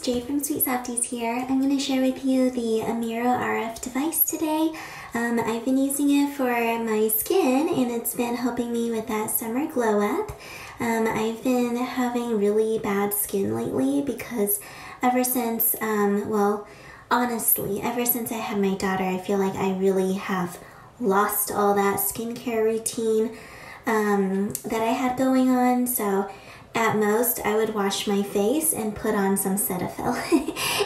Jay from Sweet Softies here. I'm going to share with you the Amiro RF device today. I've been using it for my skin and it's been helping me with that summer glow up. I've been having really bad skin lately because ever since, honestly, ever since I had my daughter, I feel like I really have lost all that skincare routine that I had going on. So at most, I would wash my face and put on some Cetaphil.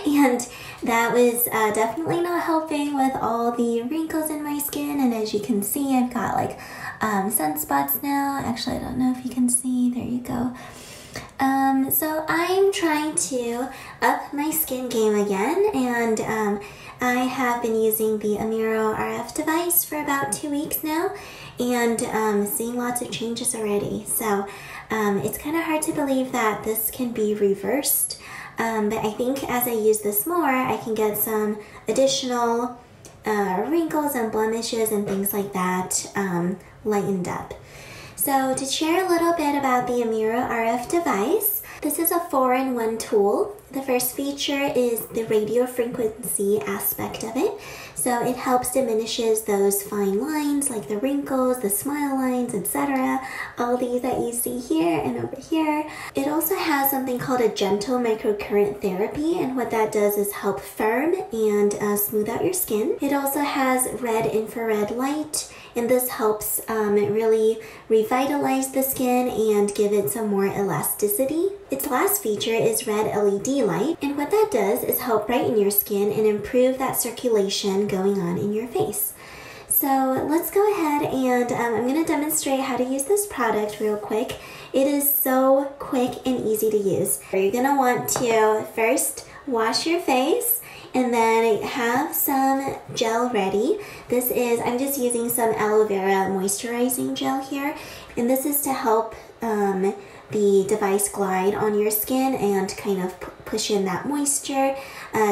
And that was definitely not helping with all the wrinkles in my skin. And as you can see, I've got like sunspots now. Actually, I don't know if you can see. There you go. So I'm trying to up my skin game again. And I have been using the Amiro RF device for about 2 weeks now. And seeing lots of changes already. So it's kind of hard to believe that this can be reversed, but I think as I use this more, I can get some additional wrinkles and blemishes and things like that lightened up. So to share a little bit about the Amiro RF device, this is a 4-in-1 tool. The first feature is the radio frequency aspect of it. So it helps diminishes those fine lines like the wrinkles, the smile lines, etc. All these that you see here and over here. It also has something called a gentle microcurrent therapy, and what that does is help firm and smooth out your skin. It also has red infrared light, and this helps really revitalize the skin and give it some more elasticity. Its last feature is red LED light, and what that does is help brighten your skin and improve that circulation going on in your face. So let's go ahead and I'm going to demonstrate how to use this product real quick. It is so quick and easy to use. You're going to want to first wash your face and then have some gel ready. This is, I'm just using some aloe vera moisturizing gel here, and this is to help the device glide on your skin and kind of push in that moisture,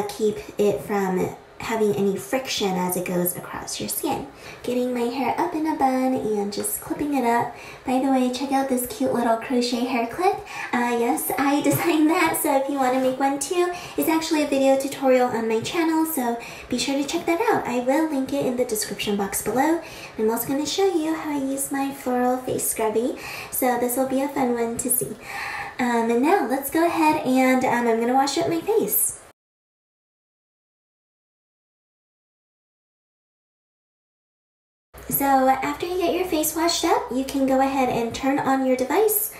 keep it from having any friction as it goes across your skin. Getting my hair up in a bun and just clipping it up. By the way, check out this cute little crochet hair clip. Yes, I designed that, so if you want to make one too, it's actually a video tutorial on my channel, so be sure to check that out. I will link it in the description box below. I'm also going to show you how I use my floral face scrubby, so this will be a fun one to see. And now let's go ahead and I'm going to wash up my face. So after you get your face washed up, you can go ahead and turn on your device.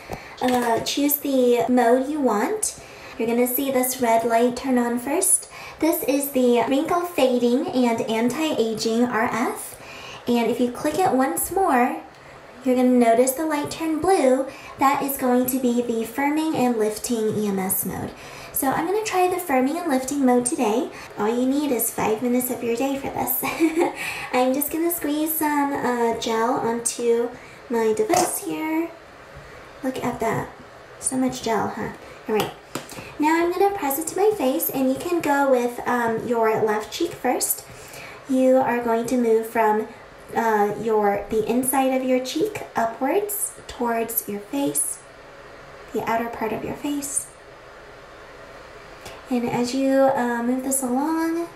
Choose the mode you want. You're going to see this red light turn on first. This is the wrinkle fading and anti-aging RF. And if you click it once more, you're going to notice the light turn blue. That is going to be the firming and lifting EMS mode. So I'm going to try the firming and lifting mode today. All you need is 5 minutes of your day for this. I'm just going to squeeze some gel onto my device here. Look at that. So much gel, huh? Alright. Now I'm going to press it to my face, and you can go with your left cheek first. You are going to move from the inside of your cheek upwards towards your face, the outer part of your face. And as you move this along,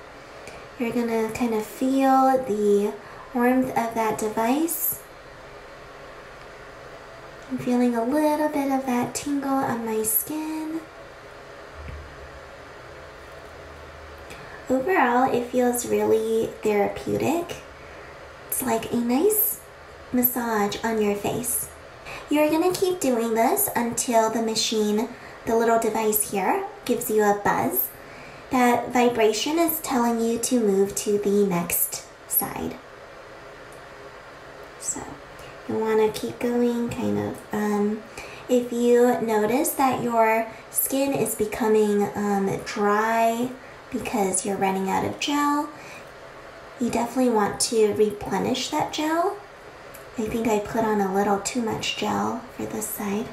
you're going to kind of feel the warmth of that device. I'm feeling a little bit of that tingle on my skin. Overall, it feels really therapeutic. It's like a nice massage on your face. You're going to keep doing this until the machine, the little device here, gives you a buzz. That vibration is telling you to move to the next side. So you want to keep going, kind of. If you notice that your skin is becoming dry because you're running out of gel, you definitely want to replenish that gel. I think I put on a little too much gel for this side.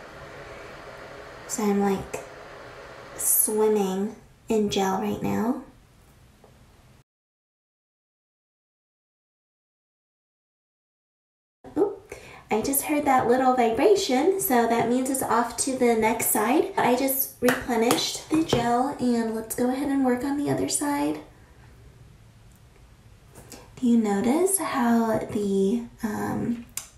So I'm like swimming in gel right now. Oop. I just heard that little vibration, so that means it's off to the next side. I just replenished the gel, and let's go ahead and work on the other side. Do you notice how the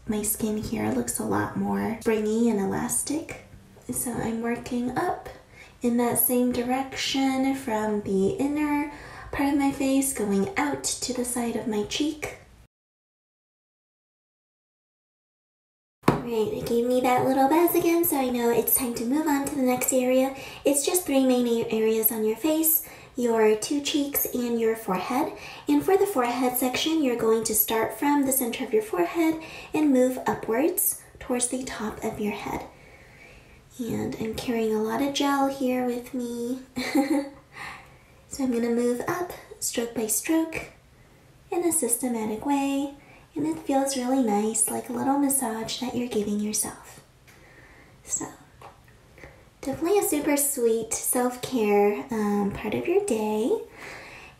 my skin here looks a lot more springy and elastic? So I'm working up in that same direction from the inner part of my face going out to the side of my cheek. Alright, it gave me that little buzz again, so I know it's time to move on to the next area. It's just 3 main areas on your face: your 2 cheeks and your forehead. And for the forehead section, you're going to start from the center of your forehead and move upwards towards the top of your head. And I'm carrying a lot of gel here with me. So I'm going to move up stroke by stroke in a systematic way. And it feels really nice, like a little massage that you're giving yourself. So definitely a super sweet self-care part of your day.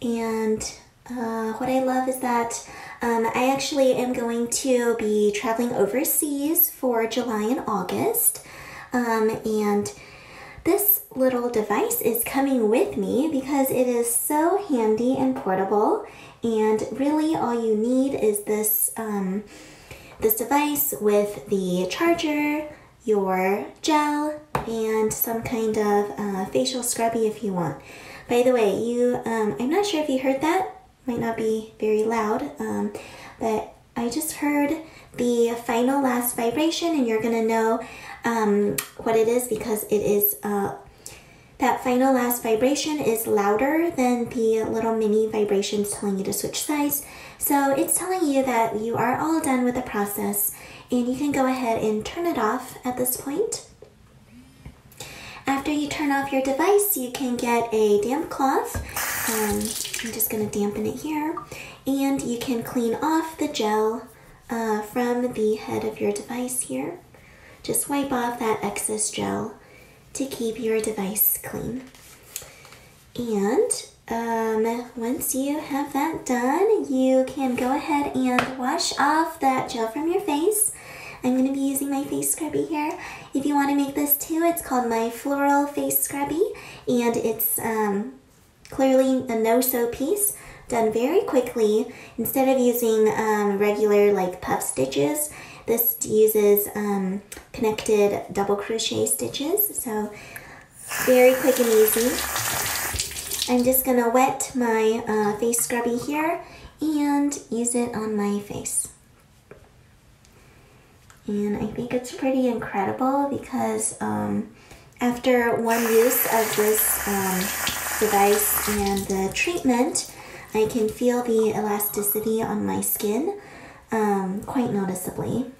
And what I love is that I actually am going to be traveling overseas for July and August. And this little device is coming with me because it is so handy and portable. And really all you need is this, this device with the charger, your gel, and some kind of facial scrubby if you want. By the way, I'm not sure if you heard that. Might not be very loud, but I just heard the final last vibration, and you're gonna know what it is because it is that final last vibration is louder than the little mini vibrations telling you to switch sides. So it's telling you that you are all done with the process, and you can go ahead and turn it off at this point. After you turn off your device, you can get a damp cloth. I'm just going to dampen it here. And you can clean off the gel from the head of your device here. Just wipe off that excess gel to keep your device clean. And once you have that done, you can go ahead and wash off that gel from your face. I'm going to be using my face scrubby here. If you want to make this too, it's called my Floral Face Scrubby, and it's clearly a no-sew piece, done very quickly. Instead of using regular like puff stitches, this uses connected double crochet stitches, so very quick and easy. I'm just going to wet my face scrubby here and use it on my face. And I think it's pretty incredible because after one use of this device and the treatment, I can feel the elasticity on my skin quite noticeably.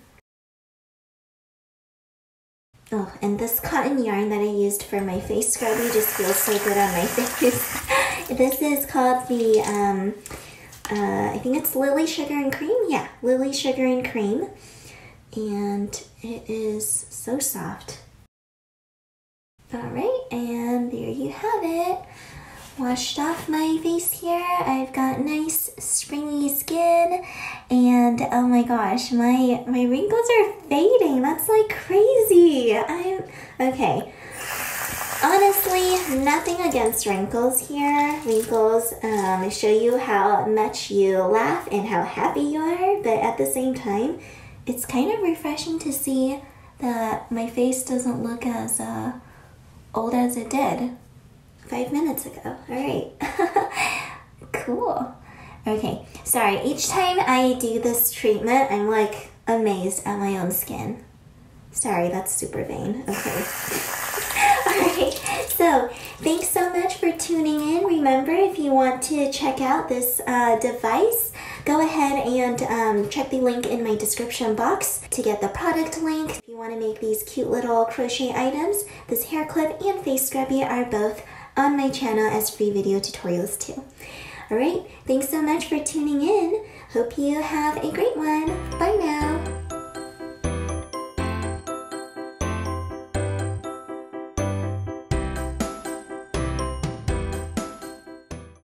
Oh, and this cotton yarn that I used for my face scrubby just feels so good on my face. This is called the, I think it's Lily Sugar and Cream. Yeah, Lily Sugar and Cream. And it is so soft. Alright, and there you have it. Washed off my face here. I've got nice springy skin, and oh my gosh, my wrinkles are fading. That's like crazy. Okay. Honestly, nothing against wrinkles here. Wrinkles show you how much you laugh and how happy you are, but at the same time, it's kind of refreshing to see that my face doesn't look as old as it did 5 minutes ago. Alright. Cool. Okay, sorry. Each time I do this treatment, I'm like amazed at my own skin. Sorry, that's super vain. Okay. Alright, so thanks so much for tuning in. Remember, if you want to check out this device, go ahead and check the link in my description box to get the product link. If you want to make these cute little crochet items, this hair clip and face scrubby are both on my channel as free video tutorials too. Alright, thanks so much for tuning in. Hope you have a great one. Bye now.